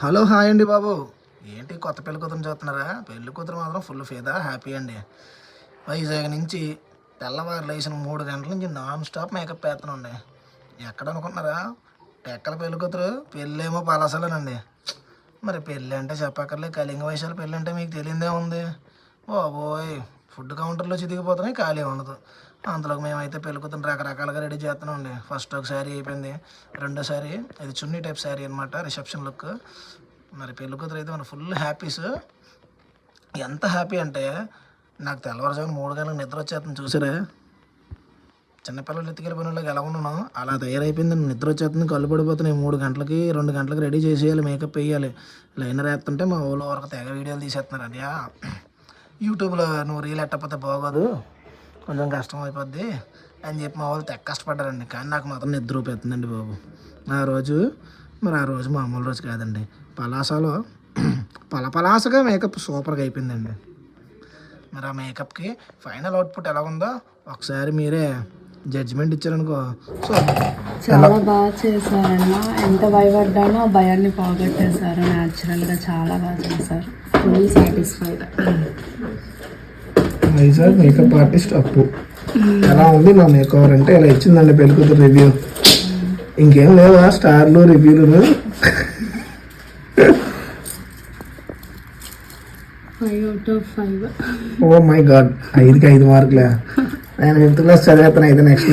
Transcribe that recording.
Hello hi అండి బాబు. ఏంటి కొత్త పెళ్లి కూతురు చూస్తున్నారా? పెళ్లి కూతురు మాత్రం ఫుల్ ఫీదా హ్యాపీ అండి. వైజాగ్ నుంచి తెల్లవారు లేచిన 3 గంటల నుంచి నాన్ స్టాప్ మేకప్ వేస్తానండి. ఎక్కడ అనుకుంటున్నారా? టెక్కల పెళ్లి కూతురు, పెళ్ళేమో పలాసలేనండి. మరి పెళ్ళి అంటే చెప్పక్కర్లే, కళింగ వైశాల పెళ్ళి అంటే మీకు తెలియదే ఉంది. బాబోయ్, ఫుడ్ కౌంటర్లో చితికిపోతున్నాయి, ఖాళీ ఉండదు. అంతలోకి మేమైతే పెళ్లి కూతురు రకరకాలుగా రెడీ చేస్తున్నామండి. ఫస్ట్ ఒక శారీ అయిపోయింది, రెండోసారి ఇది చున్నీ టైప్ శారీ అనమాట, రిసెప్షన్ లుక్. మరి పెళ్లి కూతురు అయితే మన ఫుల్ హ్యాపీస్. ఎంత హ్యాపీ అంటే నాకు తెల్లవారుజామున 3 గంటలకు నిద్ర వచ్చేస్తుంది చూసారా. చిన్నపిల్లలు ఎత్తుకెళ్ళిపోయిన వాళ్ళకి ఎలా ఉన్నాను అలా తయారైపోయింది. నిద్ర వచ్చేస్తుంది, కళ్ళు పడిపోతున్నాయి. 3 గంటలకి 2 గంటలకి రెడీ చేసేయాలి, మేకప్ వేయాలి. లైనర్ వేస్తుంటే మా ఊళ్ళో వరకు తెగ వీడియోలు తీసేస్తున్నారు. అది యూట్యూబ్లో నువ్వు రీల్ ఎట్టకపోతే బాగోదు, కొంచెం కష్టం అయిపోద్ది అని చెప్పి మా వాళ్ళు తెగ కష్టపడ్డారండి. కానీ నాకు మాత్రం నిద్ర ఊపేస్తుందండి బాబు. ఆ రోజు మామూలు రోజు కాదండి. పలాసలో పలాసగా మేకప్ సూపర్గా అయిపోయిందండి. మరి ఆ మేకప్కి ఫైనల్ అవుట్పుట్ ఎలా ఉందో ఒకసారి మీరే జడ్జిమెంట్ ఇచ్చారనుకో. సో చాలా బాగా చేశారన్న. ఎంత భయపడ్డానో ఆ భయాన్ని పోగొట్టేశారు. న్యాచురల్గా చాలా బాగా చేశారు. Full satisfied. Vizag makeup artist అప్పు ఎలా ఉంది మా మేకవర్ అంటే ఇలా ఇచ్చిందండి పెళ్లి కూతురు రివ్యూ. ఇంకేం లేవా స్టార్లు రివ్యూలు? 5 out of 5. Oh my God, 5కి 5 మార్కులే. నేను 5th క్లాస్ చదివేస్తాను అయితే నెక్స్ట్